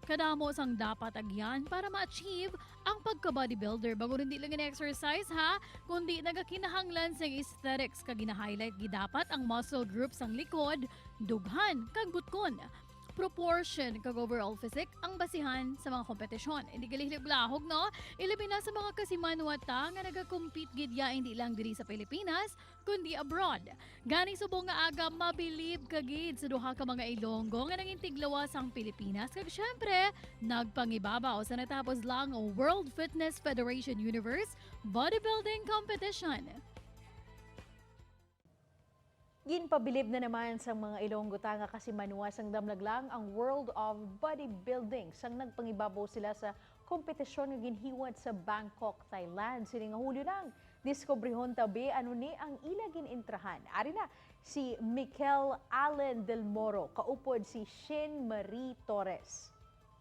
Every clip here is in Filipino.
Kadamo sang dapat agyan para ma-achieve ang pagka-bodybuilder. Bago rin di lang exercise ha, kundi nagakinahanglan sa aesthetics kag gina-highlight gidapat ang muscle groups ang likod, dughan kag butkon. Proportion kag overall physique ang basihan sa mga kompetisyon. Hindi galihilib-lahog no? Ilabi na sa mga kasimanwata nga nagakompete gidya hindi lang diri sa Pilipinas kundi abroad. Gani subong nga aga mabilib kagid sa duha ka mga Ilonggo nga nangintiglawas ang Pilipinas kag syempre nagpangibabaw sa natapos lang ang World Fitness Federation Universe Bodybuilding Competition. Ginpabilib na naman sa mga Ilonggo nga kasi manuwas ang damlaglang ang World of Bodybuilding sang nagpangibabaw sila sa kompetisyon nga ginhiwat sa Bangkok, Thailand. Sini nga Hulyo lang, diskubrihon tabi ano ni ang ila ginintrahan. Ari na si Mikel Allen Del Moro, kaupod si Shin Marie Torres.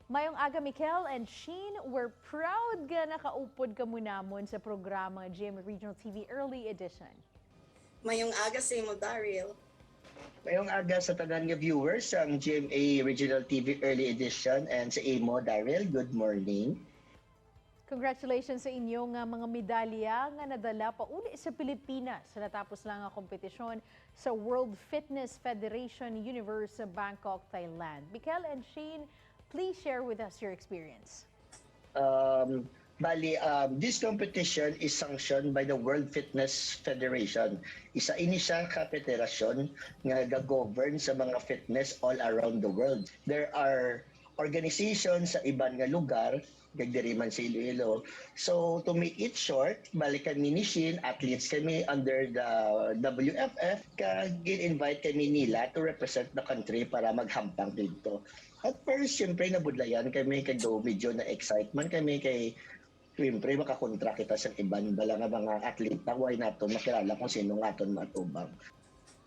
Mayong aga Mikel and Shin, we're proud nga nakaupod ka munamon sa programa GMA Regional TV Early Edition. Mayong aga sa imo, Daryl. Mayong aga sa tanan nga viewers ang GMA Regional TV Early Edition and sa imo, Daryl. Good morning. Congratulations sa inyo nga mga medalya nga nadala pa uli sa Pilipinas sa natapos lang ang kompetisyon sa World Fitness Federation Universe sa Bangkok, Thailand. Mikel and Shane, please share with us your experience. This competition is sanctioned by the World Fitness Federation. Isa ini siya ka federasyon nga ga-govern sa mga fitness all around the world. There are organizations sa iban nga lugar, gagdiri man sa Iloilo. So to make it short, balik kami ni Shin, athletes kami under the WFF, gin-invite kami nila to represent the country para maghampang dito. At first, syempre nabudlayan kami, kay medyo na excitement kami kay siyempre, makakontra kita sa iban bala nga mga atleta, why nato makilala kung sino nga aton matubang.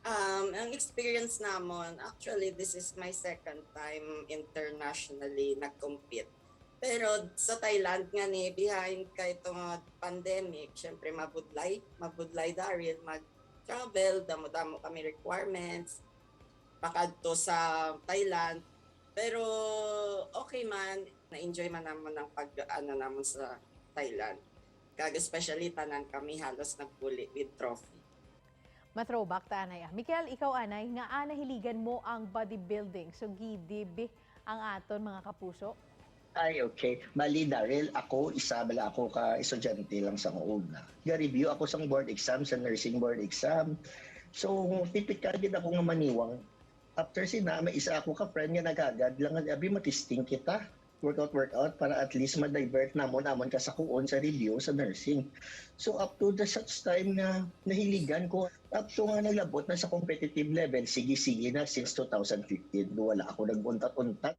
Ang experience namon, actually, this is my second time internationally nag-compete. Pero sa Thailand nga ni, behind kay itong pandemic, syempre mabudlay Daryl, mag-travel, damo-damo kami requirements, pakadto sa Thailand. Pero okay man, na-enjoy man naman ang pag-ano naman sa Thailand. Kag especially tanan kami halos nagpuli with trophy. Matrobak ta anay. Mikel, ikaw anay, nga anahiligan mo ang bodybuilding. So gidibi ang aton mga kapuso. Ay, okay. Mali, Daryl, ako ka estudyante lang sa una. Ga-review ako sa board exam, sa nursing board exam. So, typical din ako nga maniwang. After may isa ako ka friend nga nagagad lang, abi matisting kita. Workout para at least ma-divert namon ka sa kuon sa review sa nursing. So up to the such time na nahiligan ko, up to nga naglabot na sa competitive level, sige na since 2015. Wala ako naguntat-untat.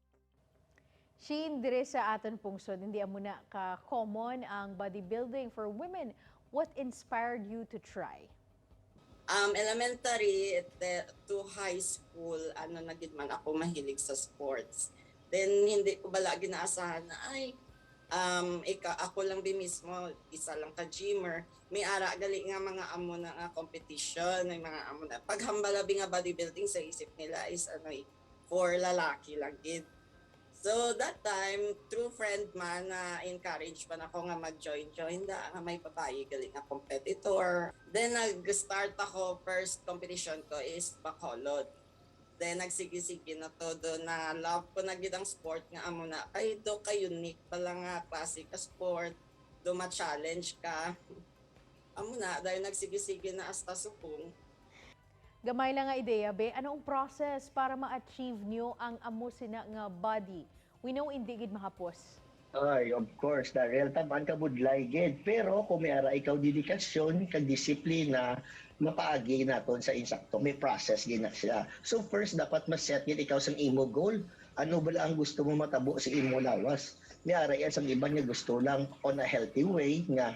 Shin, dire sa aton pungsod, hindi amo na ka-common ang bodybuilding for women. What inspired you to try? Elementary to high school, na gid man ako mahilig sa sports. Then hindi ko bala ginaasahan na ako lang mismo, isa lang ka gymmer. May ara gali nga mga amo na nga competition, may mga amo na paghambalabi nga bodybuilding sa isip nila is for lalaki lang gid. So that time, true friend man na encourage man ako nga mag-join da nga may babae gali nga competitor. Then nag-start ako, first competition ko is Bacolod. Then nagsige-sige na todo na love ko na gid ang sport nga amo na kay do ka unique pala nga klase ka sport, do ma-challenge ka. Amo na dahil nagsige-sige na hasta supong. Gamay lang nga ideya, be. Anong process para ma-achieve nyo ang amo sina nga body? We know hindi gid mahapos. Ay, of course, Daryl, tamaan ka budlay gid. Pero kung may ara ikaw dedikasyon, kag disiplina, mapaagi naton sa insakto, may process gid na siya. So first, dapat ma-set gid ikaw sa imo goal. Ano ba ang gusto mo matabo sa imo lawas? May ara yan sa iban nga gusto lang on a healthy way nga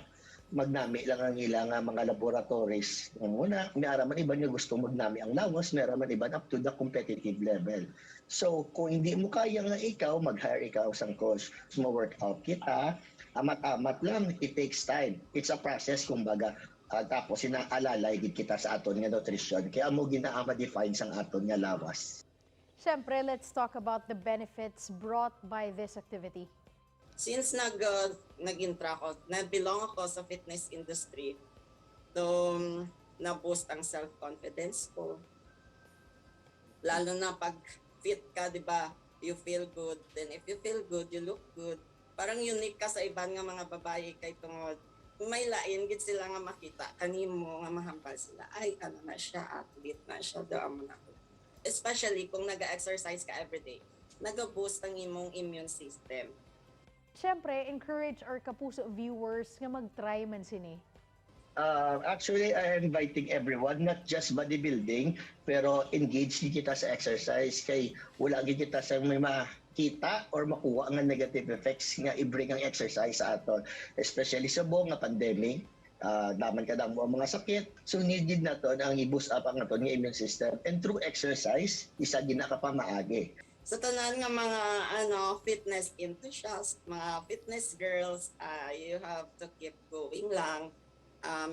magnami lang ang ilang mga laboratories. Muna, may araman iban nga gusto magnami ang lawas, may araman iban up to the competitive level. So, kung hindi mo kaya nga ikaw, mag-hire ikaw sang coach. So, ma-workout kita, amat-amat lang, it takes time. It's a process, kumbaga. Tapos, sinaalalay kita sa aton nga nutrition. Kaya mo ginaama define sang aton nga lawas. Siyempre, let's talk about the benefits brought by this activity. Since nag-intra ako, na-belong ako sa fitness industry, so na-boost ang self-confidence ko. Lalo na pag fit ka, di ba? You feel good. Then if you feel good, you look good. Parang unique ka sa ibang nga mga babae kay tungod. Kung may lain, gid sila nga makita. Kanimo nga mahambal sila. Ay, ano na siya, athlete na siya. Doon mo na ako. Especially kung nag-exercise ka everyday. Nag-boost ang imong immune system. Siyempre, encourage our Kapuso viewers nga mag-try man sini. Actually, I am inviting everyone, not just bodybuilding, pero engage din kita sa exercise kay wala gid kita sa may makita or makuha nga negative effects nga i-bring ang exercise sa aton. Especially sa buong nga pandemic, daman ka ang mga sakit. So needed na to ang i-boost up ang aton nga immune system. And through exercise, isa gina ka pa maagi. Sa tanan nga mga fitness enthusiasts, mga fitness girls, you have to keep going lang.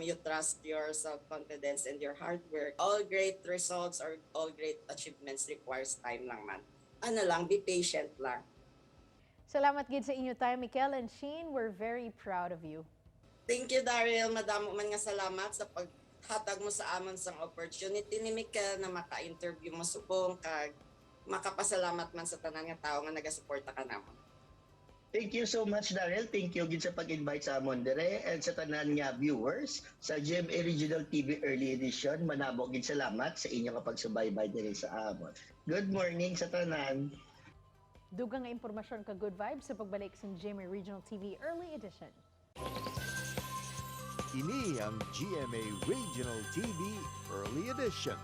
You trust your self-confidence and your hard work. All great results or all great achievements requires time lang man. Ano lang, be patient lang. Salamat gid sa inyo time, Mikel and Sheen. We're very proud of you. Thank you, Daryl. Madamo man nga salamat sa paghatag mo sa amon sang opportunity ni Mikel na maka-interview mo subong kag makapasalamat man sa tanan nga tao nga nagasuporta ka namon. Thank you so much, Daryl. Thank you gid sa pag-invite sa amon dire and sa tanan nga viewers sa GMA Regional TV Early Edition. Manabo gid salamat sa inyong pagsubaybay dire sa amon. Good morning sa tanan. Dugang nga impormasyon ka good vibes sa pagbalik sa GMA Regional TV Early Edition. Ini ang GMA Regional TV Early Edition.